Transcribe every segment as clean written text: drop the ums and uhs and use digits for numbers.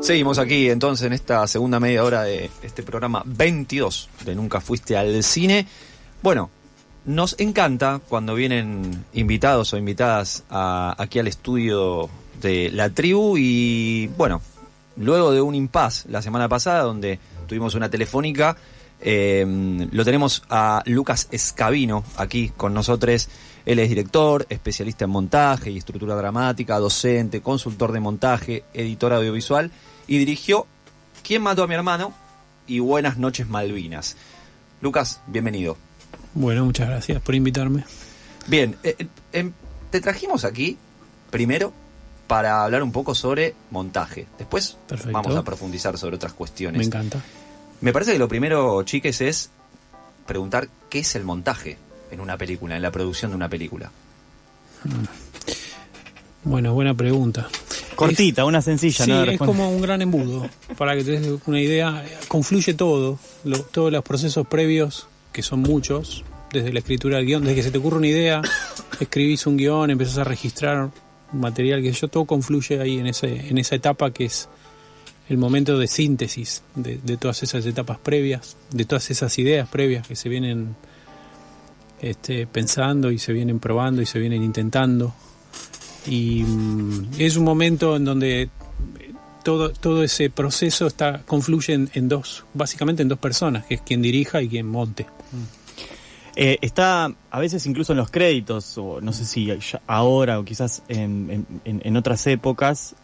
Seguimos aquí entonces en esta segunda media hora de este programa 22 de Nunca Fuiste al Cine. Bueno, nos encanta cuando vienen invitados o invitadas aquí al estudio de La Tribu y bueno, luego de un impasse la semana pasada donde tuvimos una telefónica, lo tenemos a Lucas Escabino aquí con nosotros. Él es director, especialista en montaje y estructura dramática, docente, consultor de montaje, editor audiovisual y dirigió ¿Quién mató a mi hermano? Y Buenas noches Malvinas. Lucas, bienvenido. Bueno, muchas gracias por invitarme. Bien, te trajimos aquí primero para hablar un poco sobre montaje. Después Perfecto. Vamos a profundizar sobre otras cuestiones. Me encanta. Me parece que lo primero, chiques, es preguntar qué es el montaje en una película, en la producción de una película. Bueno, buena pregunta. Cortita, una sencilla, sí, ¿no? Es como un gran embudo. Para que te des una idea, confluye todo, todos los procesos previos, que son muchos, desde la escritura del guión, desde que se te ocurre una idea, escribís un guión, empezás a registrar material, que todo confluye ahí en esa etapa que es el momento de síntesis de todas esas etapas previas, de todas esas ideas previas que se vienen pensando y se vienen probando y se vienen intentando. Y es un momento en donde todo ese proceso confluye básicamente en dos personas, que es quien dirija y quien monte. Está a veces incluso en los créditos, o no sé si ahora o quizás en otras épocas,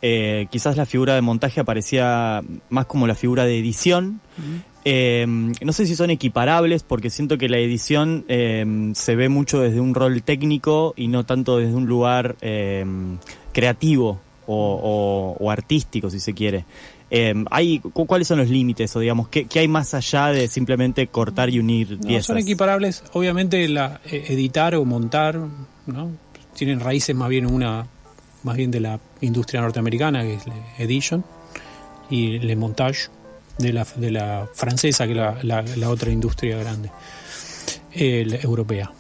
quizás la figura de montaje aparecía más como la figura de edición. No sé si son equiparables, porque siento que la edición se ve mucho desde un rol técnico y no tanto desde un lugar creativo o artístico, si se quiere. ¿Cuáles son los límites? O digamos, ¿qué hay más allá de simplemente cortar y unir piezas? Son equiparables. Obviamente editar o montar, ¿no? Tienen raíces más bien de la industria norteamericana, que es la edition, y le montage de la francesa, que es la otra industria grande, la europea.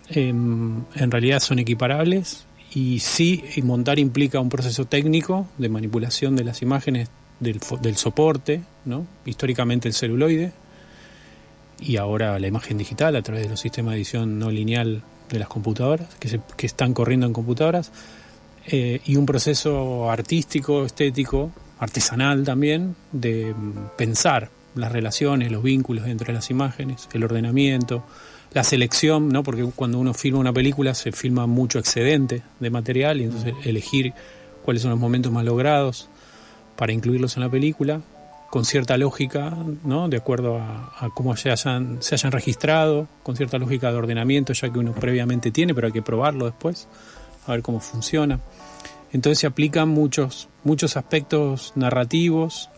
En realidad son equiparables, y sí, montar implica un proceso técnico de manipulación de las imágenes del soporte, ¿no? Históricamente el celuloide, y ahora la imagen digital a través de los sistemas de edición no lineal de las computadoras, que están corriendo en computadoras, y un proceso artístico, estético, artesanal también, de pensar las relaciones, los vínculos entre las imágenes, el ordenamiento, la selección, ¿no? Porque cuando uno filma una película se filma mucho excedente de material, y entonces elegir cuáles son los momentos más logrados para incluirlos en la película, con cierta lógica, ¿no? De acuerdo a cómo se hayan registrado, con cierta lógica de ordenamiento ya que uno previamente tiene, pero hay que probarlo después, a ver cómo funciona. Entonces se aplican muchos aspectos narrativos,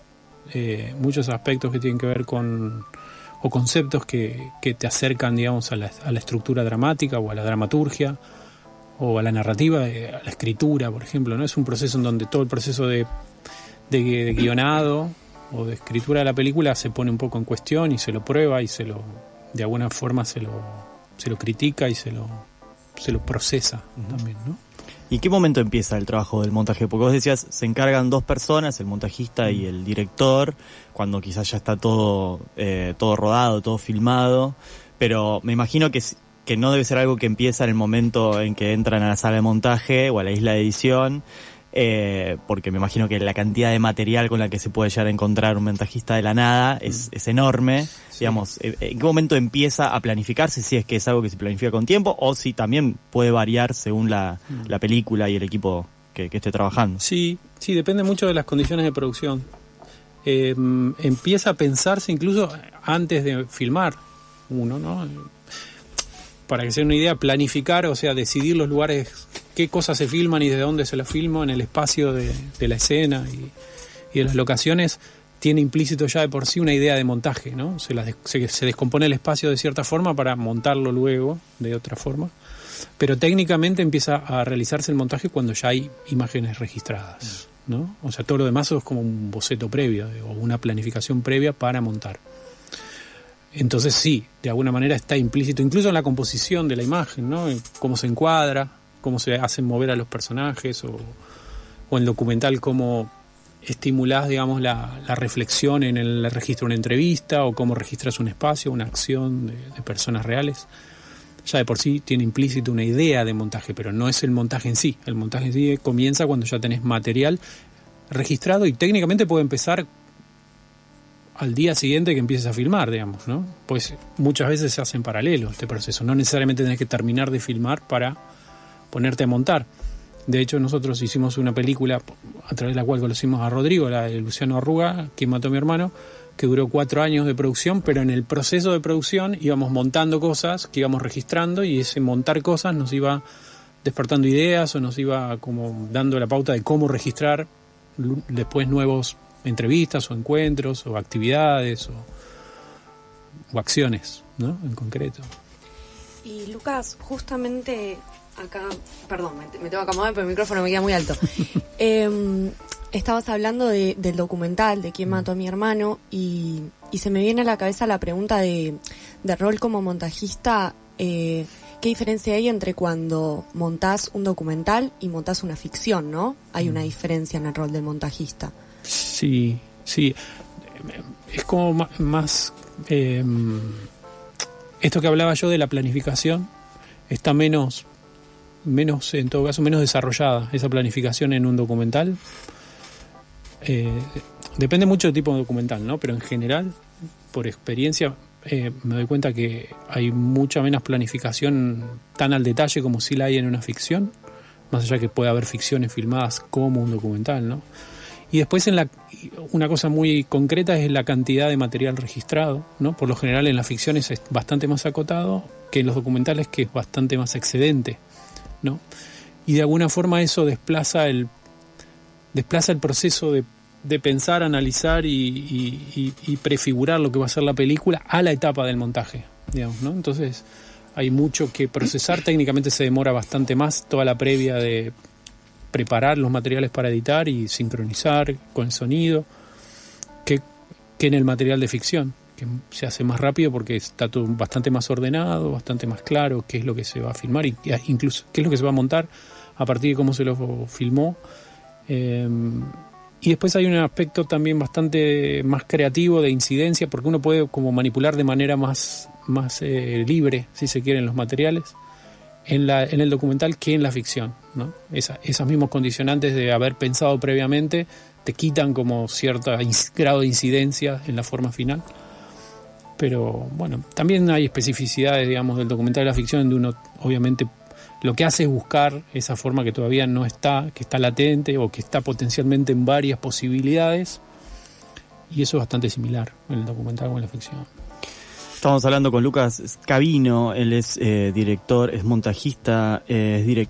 muchos aspectos que tienen que ver o conceptos que te acercan, digamos, a la estructura dramática o a la dramaturgia o a la narrativa, a la escritura, por ejemplo, ¿no? Es un proceso en donde todo el proceso de guionado o de escritura de la película se pone un poco en cuestión y se lo prueba y de alguna forma se lo critica y se lo procesa también, ¿no? ¿Y qué momento empieza el trabajo del montaje? Porque vos decías, se encargan dos personas, el montajista y el director, cuando quizás ya está todo rodado, todo filmado, pero me imagino que no debe ser algo que empieza en el momento en que entran a la sala de montaje o a la isla de edición, porque me imagino que la cantidad de material con la que se puede llegar a encontrar un montajista de la nada es enorme. Sí. Digamos, ¿en qué momento empieza a planificarse? Si es que es algo que se planifica con tiempo o si también puede variar según la película y el equipo que esté trabajando. Sí, depende mucho de las condiciones de producción. Empieza a pensarse incluso antes de filmar uno, ¿no? Para que se den una idea, planificar, o sea, decidir los lugares, qué cosas se filman y de dónde se las filman, en el espacio de la escena y de las locaciones, tiene implícito ya de por sí una idea de montaje, ¿no? Se descompone el espacio de cierta forma para montarlo luego de otra forma, pero técnicamente empieza a realizarse el montaje cuando ya hay imágenes registradas, ¿no? O sea, todo lo demás es como un boceto previo o una planificación previa para montar. Entonces sí, de alguna manera está implícito, incluso en la composición de la imagen, ¿no? En cómo se encuadra, cómo se hacen mover a los personajes, o en documental cómo estimulás, digamos, la reflexión en el registro de una entrevista o cómo registras un espacio, una acción de personas reales. Ya de por sí tiene implícito una idea de montaje, pero no es el montaje en sí. El montaje en sí comienza cuando ya tenés material registrado y técnicamente puede empezar al día siguiente que empieces a filmar, digamos, ¿no? Pues muchas veces se hace en paralelo este proceso. No necesariamente tenés que terminar de filmar para ponerte a montar. De hecho, nosotros hicimos una película a través de la cual conocimos a Rodrigo, la de Luciano Arruga, Quien mató a mi hermano, que duró 4 años de producción, pero en el proceso de producción íbamos montando cosas que íbamos registrando y ese montar cosas nos iba despertando ideas o nos iba como dando la pauta de cómo registrar después nuevos entrevistas o encuentros o actividades o acciones, ¿no? En concreto. Y Lucas, justamente acá, perdón, me tengo que acomodar, pero el micrófono me queda muy alto. Estabas hablando del documental de Quién mató a mi hermano y se me viene a la cabeza la pregunta de rol como montajista. ¿Qué diferencia hay entre cuando montás un documental y montás una ficción, no? Hay una diferencia en el rol del montajista. Sí. Es como más esto que hablaba yo de la planificación está menos, en todo caso, menos desarrollada esa planificación en un documental. Depende mucho del tipo de documental, ¿no? Pero en general, por experiencia, me doy cuenta que hay mucha menos planificación tan al detalle como si la hay en una ficción, más allá que puede haber ficciones filmadas como un documental, ¿no? Y después una cosa muy concreta es la cantidad de material registrado, ¿no? Por lo general en las ficciones es bastante más acotado que en los documentales, que es bastante más excedente, ¿no? Y de alguna forma eso desplaza el proceso de pensar, analizar y prefigurar lo que va a ser la película a la etapa del montaje, digamos, ¿no? Entonces hay mucho que procesar, técnicamente se demora bastante más toda la previa de preparar los materiales para editar y sincronizar con el sonido que en el material de ficción, que se hace más rápido porque está todo bastante más ordenado, bastante más claro qué es lo que se va a filmar y incluso qué es lo que se va a montar a partir de cómo se lo filmó. Y después hay un aspecto también bastante más creativo de incidencia, porque uno puede como manipular de manera más libre, si se quieren, los materiales en el documental que en la ficción, ¿no? Esos mismos condicionantes de haber pensado previamente te quitan como cierto grado de incidencia en la forma final. Pero bueno, también hay especificidades, digamos, del documental y la ficción, donde uno obviamente lo que hace es buscar esa forma que todavía no está, que está latente o que está potencialmente en varias posibilidades, y eso es bastante similar en el documental o en la ficción. Estamos hablando con Lucas Scavino, él es director, es montajista,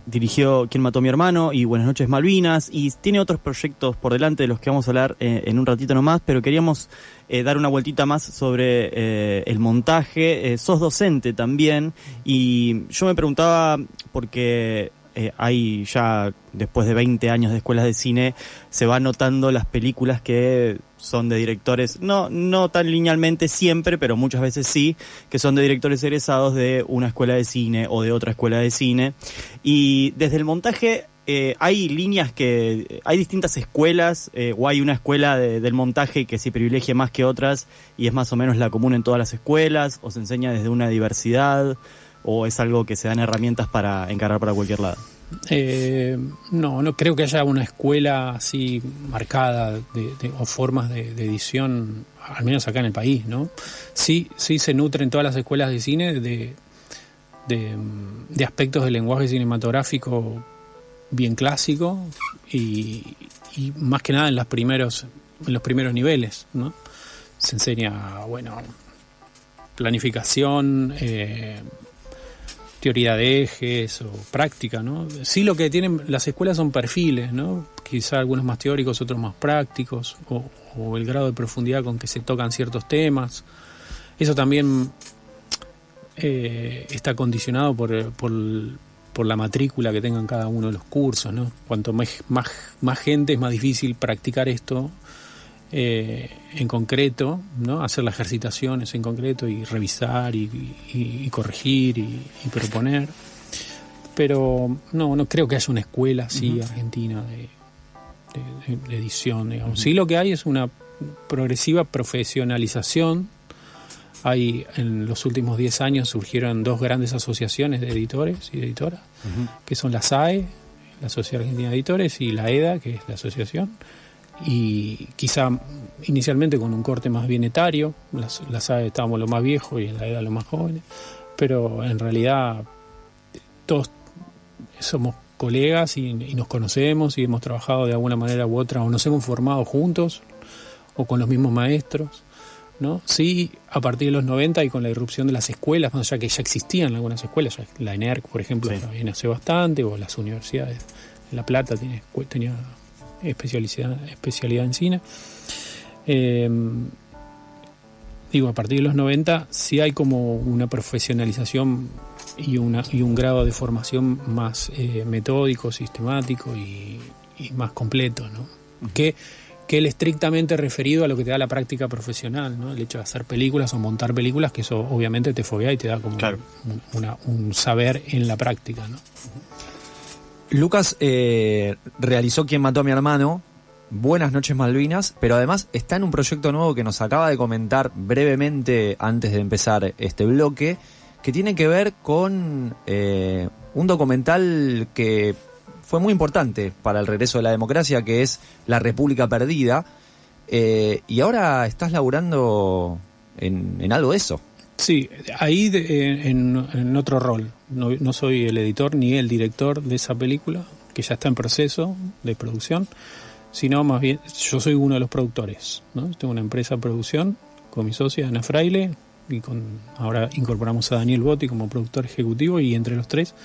dirigió Quién mató a mi hermano y Buenas noches Malvinas, y tiene otros proyectos por delante de los que vamos a hablar en un ratito nomás, pero queríamos dar una vueltita más sobre el montaje. Sos docente también, y yo me preguntaba, porque hay ya, después de 20 años de escuelas de cine, se va notando las películas que son de directores, no tan linealmente siempre, pero muchas veces sí, que son de directores egresados de una escuela de cine o de otra escuela de cine. Y desde el montaje hay líneas hay distintas escuelas, o hay una escuela del montaje que se privilegia más que otras y es más o menos la común en todas las escuelas, o se enseña desde una diversidad, o es algo que se dan herramientas para encarar para cualquier lado. No creo que haya una escuela así marcada o formas de edición, al menos acá en el país, ¿no? Sí se nutren todas las escuelas de cine de aspectos del lenguaje cinematográfico bien clásico y más que nada en los primeros niveles, ¿no? Se enseña, bueno, planificación, teoría de ejes o práctica, ¿no? Sí, lo que tienen las escuelas son perfiles, ¿no? Quizá algunos más teóricos, otros más prácticos, o el grado de profundidad con que se tocan ciertos temas. Eso también está condicionado por la matrícula que tengan cada uno de los cursos, ¿no? Cuanto más gente, es más difícil practicar esto en concreto, ¿no? Hacer las ejercitaciones en concreto y revisar y corregir y proponer. Pero no creo que haya una escuela así argentina de edición, digamos. Sí, lo que hay es una progresiva profesionalización. En los últimos 10 años surgieron 2 grandes asociaciones de editores y editoras, que son la SAE, la Sociedad Argentina de Editores, y la EDA, que es la asociación, y quizá inicialmente con un corte más bien etario. La SAE estábamos los más viejos y en la EDA los más jóvenes, pero en realidad todos somos colegas y nos conocemos y hemos trabajado de alguna manera u otra, o nos hemos formado juntos o con los mismos maestros, ¿no? Sí, a partir de los 90 y con la irrupción de las escuelas, más allá que ya existían algunas escuelas, la ENERC, por ejemplo, sí, viene hace bastante, o las universidades. La Plata tenía especialidad en cine. A partir de los 90 sí hay como una profesionalización y un grado de formación más metódico, sistemático y más completo, ¿no? Que el estrictamente referido a lo que te da la práctica profesional, ¿no? El hecho de hacer películas o montar películas, que eso obviamente te foguea y te da como claro, un saber en la práctica, ¿no? Lucas realizó Quién mató a mi hermano, Buenas noches Malvinas, pero además está en un proyecto nuevo que nos acaba de comentar brevemente antes de empezar este bloque, que tiene que ver con un documental que fue muy importante para el regreso de la democracia, que es La República Perdida, y ahora estás laburando en algo de eso. Sí, ahí en otro rol. No soy el editor ni el director de esa película, que ya está en proceso de producción, sino más bien yo soy uno de los productores, ¿no? Tengo una empresa de producción con mi socia Ana Fraile, y ahora incorporamos a Daniel Botti como productor ejecutivo, y entre los 3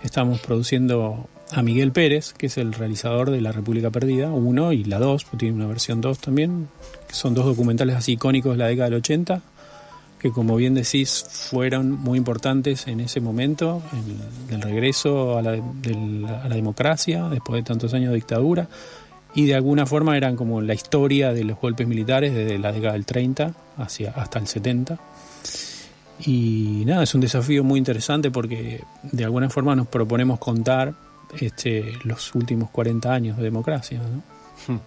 estamos produciendo a Miguel Pérez, que es el realizador de La República Perdida 1 y la 2, porque tiene una versión 2 también, que son 2 documentales así icónicos de la década del 80, que como bien decís fueron muy importantes en ese momento, en el regreso a la democracia después de tantos años de dictadura, y de alguna forma eran como la historia de los golpes militares desde la década del 30 hasta el 70. Y nada, es un desafío muy interesante porque de alguna forma nos proponemos contar los últimos 40 años de democracia, ¿no?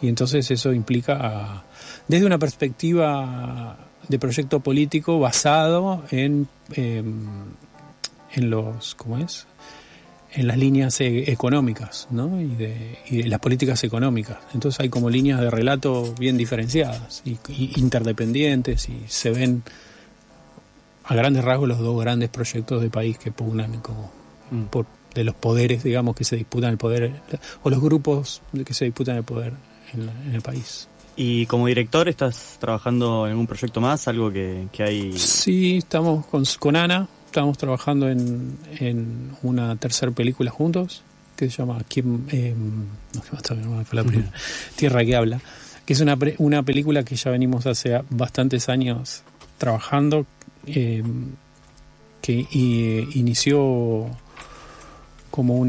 Y entonces eso implica desde una perspectiva de proyecto político basado en los, ¿cómo es?, en las líneas económicas, ¿no? y de las políticas económicas. Entonces hay como líneas de relato bien diferenciadas y interdependientes, y se ven a grandes rasgos los 2 grandes proyectos de país que pugnan como de los poderes, digamos, que se disputan el poder, o los grupos que se disputan el poder en el país. ¿Y como director estás trabajando en algún proyecto más? ¿Algo que hay? Sí, estamos con Ana, estamos trabajando en una tercera película juntos, que se llama Tierra que habla, que es una película que ya venimos hace bastantes años trabajando, que inició como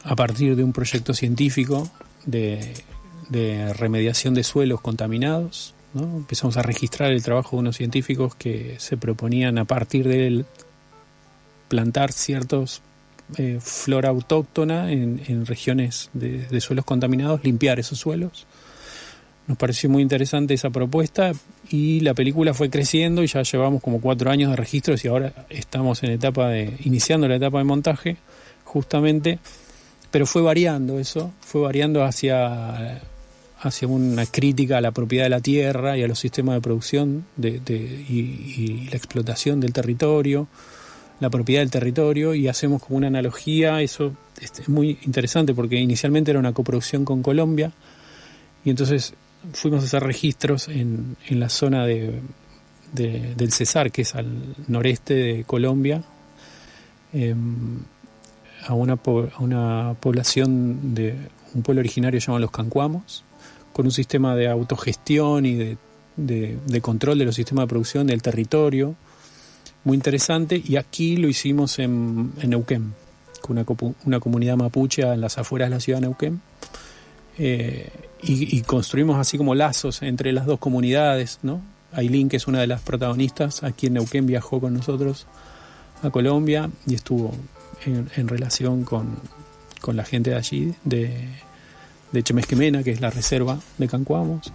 a partir de un proyecto científico de remediación de suelos contaminados, ¿no? Empezamos a registrar el trabajo de unos científicos que se proponían, a partir de él, plantar ciertos flora autóctona en regiones de suelos contaminados, limpiar esos suelos. Nos pareció muy interesante esa propuesta, y la película fue creciendo y ya llevamos como 4 años de registros, y ahora estamos iniciando la etapa de montaje, justamente, pero fue variando hacia una crítica a la propiedad de la tierra y a los sistemas de producción y la explotación del territorio, la propiedad del territorio, y hacemos como una analogía. Eso es muy interesante porque inicialmente era una coproducción con Colombia, y entonces fuimos a hacer registros en la zona del Cesar, que es al noreste de Colombia, a una población de un pueblo originario llamado Los Cancuamos, con un sistema de autogestión y de control de los sistemas de producción del territorio, muy interesante. Y aquí lo hicimos en Neuquén, con una comunidad mapuche en las afueras de la ciudad de Neuquén, y construimos así como lazos entre las 2 comunidades, ¿no? Ailín, que es una de las protagonistas, aquí en Neuquén viajó con nosotros a Colombia y estuvo en relación con con la gente de allí, de Chemesquemena, que es la reserva de Cancuamos.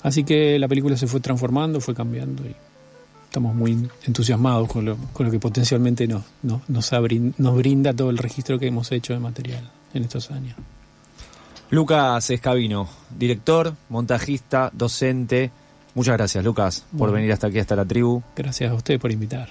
Así que la película se fue transformando, fue cambiando y estamos muy entusiasmados con lo que potencialmente nos brinda todo el registro que hemos hecho de material en estos años. Lucas Escabino, director, montajista, docente. Muchas gracias, Lucas, por venir hasta aquí, hasta la tribu. Gracias a usted por invitar.